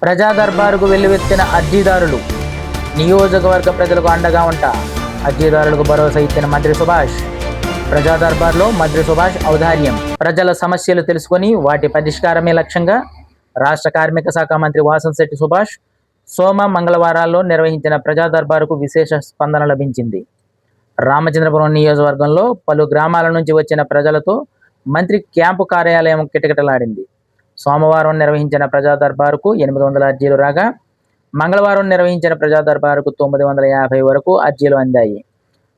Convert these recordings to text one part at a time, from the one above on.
ప్రజా దర్బారుకు వెల్లువెత్తిన అర్జీదారులు. నియోజకవర్గ ప్రజలకు అండగా ఉంటా, అర్జీదారులకు భరోసా ఇచ్చిన మంత్రి సుభాష్. ప్రజా దర్బార్లో మంత్రి సుభాష్ ఔదార్యం. ప్రజల సమస్యలు తెలుసుకొని వాటి పరిష్కారమే లక్ష్యంగా రాష్ట్ర కార్మిక శాఖ మంత్రి వాసంశెట్టి సుభాష్ సోమ మంగళవారాల్లో నిర్వహించిన ప్రజా దర్బారుకు విశేష స్పందన లభించింది. రామచంద్రపురం నియోజకవర్గంలో పలు గ్రామాల నుంచి వచ్చిన ప్రజలతో మంత్రి క్యాంపు కార్యాలయం కిటకిటలాడింది. సోమవారం నిర్వహించిన ప్రజా దర్బారుకు 800 అర్జీలు రాగా, మంగళవారం నిర్వహించిన ప్రజా దర్బారుకు 950 వరకు అర్జీలు అందాయి.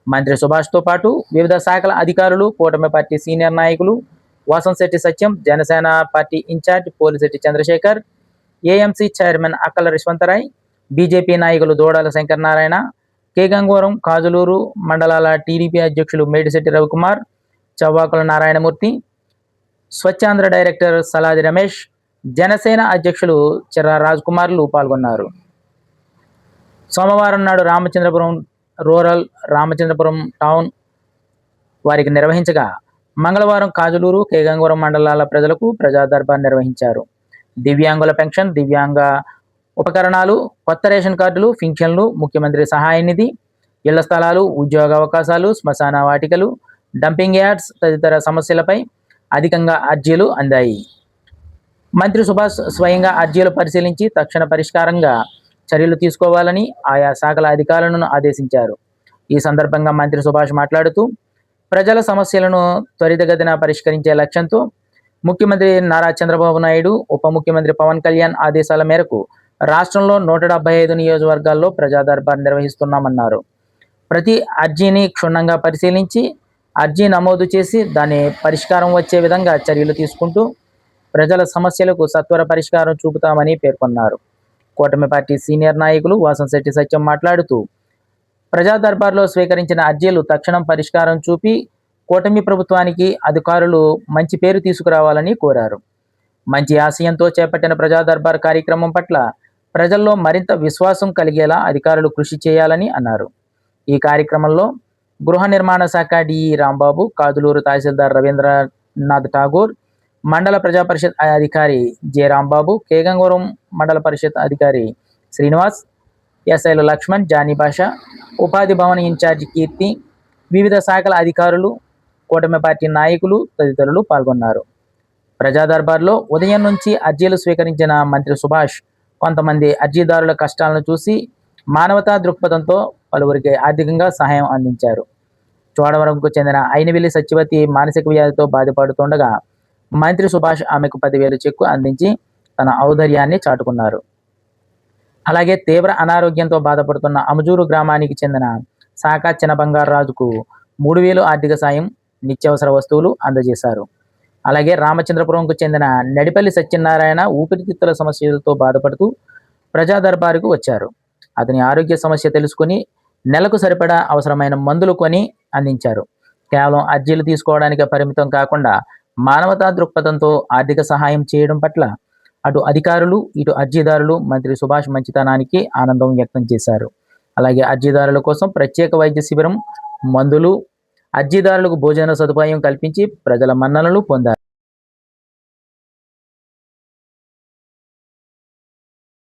మంత్రి సుభాష్తో పాటు వివిధ శాఖల అధికారులు, కూటమి పార్టీ సీనియర్ నాయకులు Vasamsetti Satyam, Janasena party incharge Polisetti Chandrasekhar, AMC chairman Akkala Rishwantharai, BJP నాయకులు దూడాల శంకర్ నారాయణ, కే గంగవరం, కాజులూరు మండలాల టీడీపీ అధ్యక్షులు మేడిశెట్టి రవికుమార్, చవ్వాకుల నారాయణమూర్తి, స్వచ్ఛాంధ్ర డైరెక్టర్ సలాది రమేష్, జనసేన అధ్యక్షులు చిర్రా రాజ్కుమార్లు పాల్గొన్నారు. సోమవారం నాడు రామచంద్రపురం రూరల్, రామచంద్రపురం టౌన్ వారికి నిర్వహించగా, మంగళవారం కాజులూరు, కే గంగవరం మండలాల ప్రజలకు ప్రజా దర్బార్ నిర్వహించారు. దివ్యాంగుల పెన్షన్, దివ్యాంగ ఉపకరణాలు, కొత్త రేషన్ కార్డులు, పింఛన్లు, ముఖ్యమంత్రి సహాయ నిధి, ఇళ్ల స్థలాలు, ఉద్యోగ అవకాశాలు, శ్మశాన వాటికలు, డంపింగ్ యార్డ్స్ తదితర సమస్యలపై అధికంగా అర్జీలు అందాయి. మంత్రి సుభాష్ స్వయంగా అర్జీలు పరిశీలించి తక్షణ పరిష్కారంగా చర్యలు తీసుకోవాలని ఆయా శాఖల అధికారులను ఆదేశించారు. ఈ సందర్భంగా మంత్రి సుభాష్ మాట్లాడుతూ, ప్రజల సమస్యలను త్వరితగతిన పరిష్కరించే లక్ష్యంతో ముఖ్యమంత్రి నారా చంద్రబాబు నాయుడు, ఉప ముఖ్యమంత్రి పవన్ కళ్యాణ్ ఆదేశాల మేరకు రాష్ట్రంలో 175 నియోజకవర్గాల్లో ప్రజా దర్బార్ నిర్వహిస్తున్నామన్నారు. ప్రతి అర్జీని క్షుణ్ణంగా పరిశీలించి అర్జీ నమోదు చేసి దాని పరిష్కారం వచ్చే విధంగా చర్యలు తీసుకుంటూ ప్రజల సమస్యలకు సత్వర పరిష్కారం చూపుతామని పేర్కొన్నారు. కూటమి పార్టీ సీనియర్ నాయకులు వాసంశెట్టి సత్యం మాట్లాడుతూ, ప్రజా దర్బార్లో స్వీకరించిన అర్జీలు తక్షణం పరిష్కారం చూపి కూటమి ప్రభుత్వానికి, అధికారులు మంచి పేరు తీసుకురావాలని కోరారు. మంచి ఆశయంతో చేపట్టిన ప్రజా దర్బార్ కార్యక్రమం పట్ల ప్రజల్లో మరింత విశ్వాసం కలిగేలా అధికారులు కృషి చేయాలని అన్నారు. ఈ కార్యక్రమంలో గృహ నిర్మాణ శాఖ డిఈ రాంబాబు, కాదులూరు తహసీల్దార్ రవీంద్రనాథ్ ఠాగూర్, మండల ప్రజా పరిషత్ అధికారి జె రాంబాబు, కే గంగవరం మండల పరిషత్ అధికారి శ్రీనివాస్, ఎస్ఐలు లక్ష్మణ్, జానీ భాష, ఉపాధి భవన్ ఇన్ఛార్జ్ కీర్తి, వివిధ శాఖల అధికారులు, కూటమి పార్టీ నాయకులు తదితరులు పాల్గొన్నారు. ప్రజా దర్బార్లో ఉదయం నుంచి అర్జీలు స్వీకరించిన మంత్రి సుభాష్ కొంతమంది అర్జీదారుల కష్టాలను చూసి మానవతా దృక్పథంతో పలువురికి ఆర్థికంగా సహాయం అందించారు. చోడవరంకు చెందిన అయినవిల్లి సత్యవతి మానసిక వ్యాధితో బాధపడుతుండగా మంత్రి సుభాష్ ఆమెకు 10,000 చెక్కు అందించి తన ఔదార్యాన్ని చాటుకున్నారు. అలాగే తీవ్ర అనారోగ్యంతో బాధపడుతున్న అమజూరు గ్రామానికి చెందిన శాఖ చిన్న బంగారాజుకు 3,000 ఆర్థిక సాయం, నిత్యావసర వస్తువులు అందజేశారు. అలాగే రామచంద్రపురంకు చెందిన నడిపల్లి సత్యనారాయణ ఊపిరితిత్తుల సమస్యలతో బాధపడుతూ ప్రజా దర్బారుకు వచ్చారు. అతని ఆరోగ్య సమస్య తెలుసుకుని నెలకు సరిపడా అవసరమైన మందులు కొని అందించారు. కేవలం అర్జీలు తీసుకోవడానికి పరిమితం కాకుండా మానవతా దృక్పథంతో ఆర్థిక సహాయం చేయడం పట్ల అటు అధికారులు, ఇటు అర్జీదారులు మంత్రి సుభాష్ మంచితనానికి ఆనందం వ్యక్తం చేశారు. అలాగే అర్జీదారుల కోసం ప్రత్యేక వైద్య శిబిరం, మందులు, అర్జీదారులకు భోజన సదుపాయం కల్పించి ప్రజల మన్ననలు పొందారు.